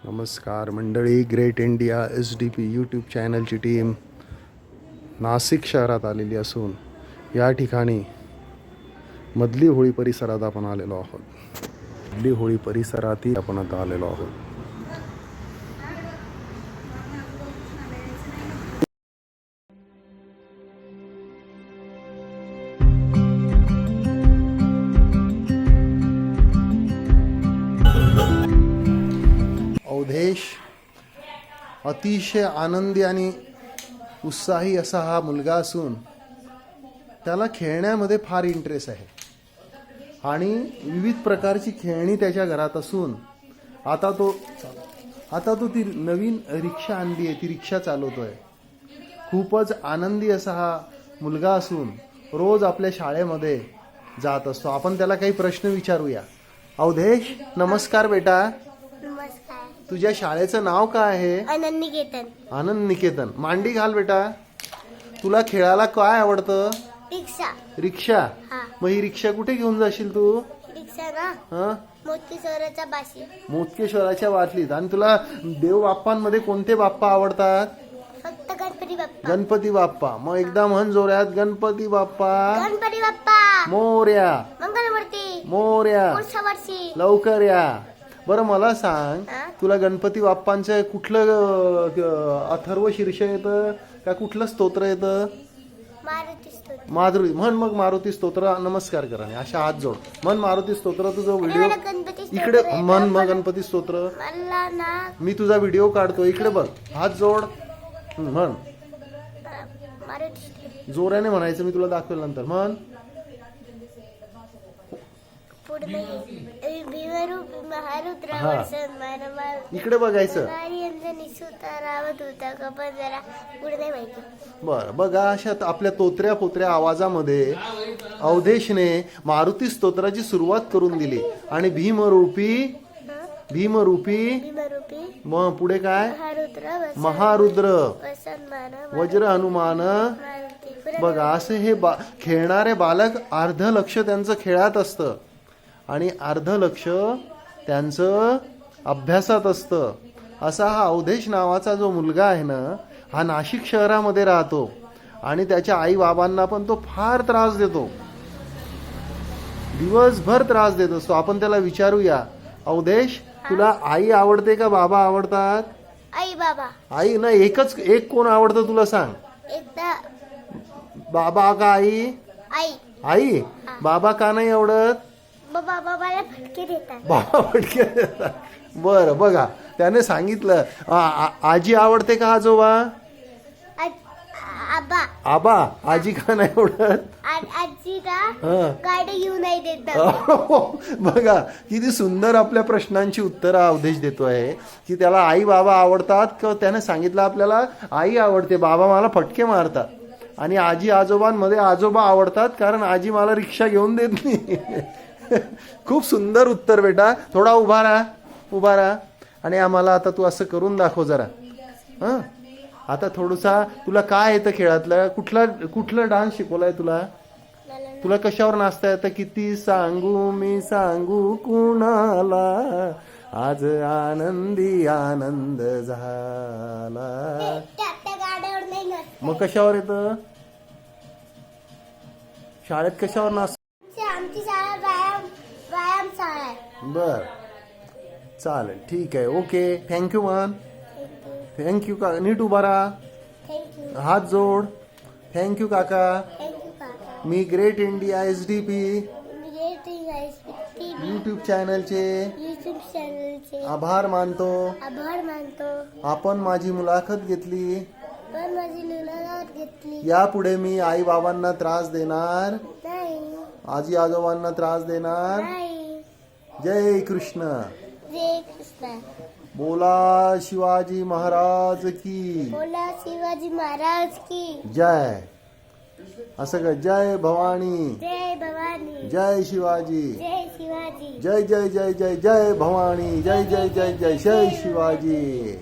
नमस्कार मंडळी, great India SDP YouTube चॅनलची टीम नाशिक शहरात आलेली असून या ठिकाणी मधली होळी परिसरात आपण आलेलो आहोत. मधली होळी परिसरातील आपण आता आलेलो आहोत. अवधेश अतिशय आनंदी आणि उत्साही असा हा मुलगा असून त्याला खेळण्यामध्ये फार इंटरेस्ट आहे आणि विविध प्रकारची खेळणी त्याच्या घरात असून आता तो ती नवीन रिक्षा आणली आहे, ती रिक्षा चालवतोय. खूपच आनंदी असा हा मुलगा असून रोज आपल्या शाळेमध्ये जात असतो. आपण त्याला काही प्रश्न विचारूया. अवधेश, नमस्कार बेटा. नमस्कार. तुझ्या शाळेचं नाव काय आहे? आनंद निकेतन. आनंद निकेतन. मांडी घाल बेटा. तुला खेळायला काय आवडतं? रिक्षा. रिक्षा. हा. मग ही रिक्षा कुठे घेऊन जाशील तू? रिक्षा ना हा, मोतीसोराच्या बाशी. मोतकेश्वराच्या वाटलीत. आणि तुला देव बाप्पांमध्ये कोणते बाप्पा आवडतात? फक्त गणपती बाप्पा. गणपती बाप्पा. मग एकदा म्हण जोरात, गणपती बाप्पा गणपती बाप्पा मोरया. मंगलमूर्ती. मोरया. पुढच्या वर्षी. लवकर या. बरं मला सांग, हा? तुला गणपती बाप्पांचं कुठलं अथर्व शीर्ष येतं का कुठलं स्तोत्र येतं? मारुती स्तोत्र. मारुती म्हण. मग मारुती स्तोत्र. नमस्कार करा आणि अशा हात जोड. म्हण मारुती स्तोत्र. तुझा व्हिडिओ मला गणपती स्तोत्र इकडे येतं. म्हण. मग गणपती स्तोत्र. मला ना मी तुझा व्हिडिओ काढतो. इकडे बघ. हात जोड. म्हण. मारुती स्तोत्र. जोराने म्हणायचं. मी तुला दाखवेल नंतर. म्हण. पुढे भीमरूप महारुद्र हा. वर्षण मानव इकडे बघायचं. रावत होता कपन जरा पुढे नाही माहिती. बरं बघा, अशा आपल्या तोत्र्या पोत्र्या आवाजामध्ये अवधेशने मारुती स्तोत्राची सुरुवात करून दिली. आणि भीमरूपी भीमरूपी मग पुढे काय? महारुद्र महारुद्र वर्षण मानव वज्र हनुमान. मारुती. पुढे बघा, असं हे खेळणारे बालक अर्ध लक्ष त्यांचं खेळात असतं आणि अर्ध लक्ष त्यांचं अभ्यासात असतं. असा हा अवधेश नावाचा जो मुलगा आहे ना, हा नाशिक शहरामध्ये राहतो आणि त्याच्या आई बाबांना पण तो फार त्रास देतो. दिवसभर त्रास देत असतो. आपण त्याला विचारूया, अवधेश तुला आई आवडते का बाबा आवडतात? आई बाबा. आई ना, एक कोण आवडतं तुला सांग? एकदा बाबा का आई? आई. आई. बाबा का नाही आवडत? बाबा बाबाला फटके देतात. बाबा फटके देतात. बरं बघा, त्याने सांगितलं. आजी आवडते का आजोबा? आबा. आबा. आजी का नाही आवडत? आजीला हं. गाडी घेऊन नाही देतात. बघा किती सुंदर आपल्या प्रश्नांची उत्तरं अवधेश देतोय की त्याला आई बाबा आवडतात. किंवा त्याने सांगितलं आपल्याला आई आवडते, बाबा मला फटके मारतात. आणि आजी आजोबांमध्ये आजोबा आवडतात कारण आजी मला रिक्षा घेऊन देत नाही. खूप सुंदर उत्तर बेटा. थोडा उभा राहा आणि आम्हाला आता तू असं करून दाखव जरा. हं, आता थोडसा तुला काय येतं खेळातलं? कुठला डान्स शिकवलाय तुला कशावर नाचता येतं? किती सांगू मी सांगू कुणाला, आज आनंदी आनंद झाला. गाड्यावर नाही ना. मग कशावर येतं? शाळेत कशावर नाच? आमची शाळा व्यायाम शाळा आहे. बर, चालेल, ठीक आहे, ओके. थँक्यू मन. थँक्यू का. नीट उभा राहा. थँक्यू. हात जोड. थँक्यू काका. थँक्यू काका. मी ग्रेट इंडिया SDP यूट्यूब चॅनलचे युट्यूब चॅनलचे आभार मानतो. आभार मानतो. आपण माझी मुलाखत घेतली. पण माझी मुलाखत घेतली यापुढे मी आई बाबांना त्रास देणार, नाही. आजी आजोबांना त्रास देणार. नाही. जय कृष्ण. जय कृष्ण. बोला शिवाजी महाराज की बोला शिवाजी महाराज की जय. असं का? जय भवानी. जय भवानी. जय शिवाजी. जय शिवाजी. जय जय जय जय जय भवानी. जय जय जय जय जय शिवाजी.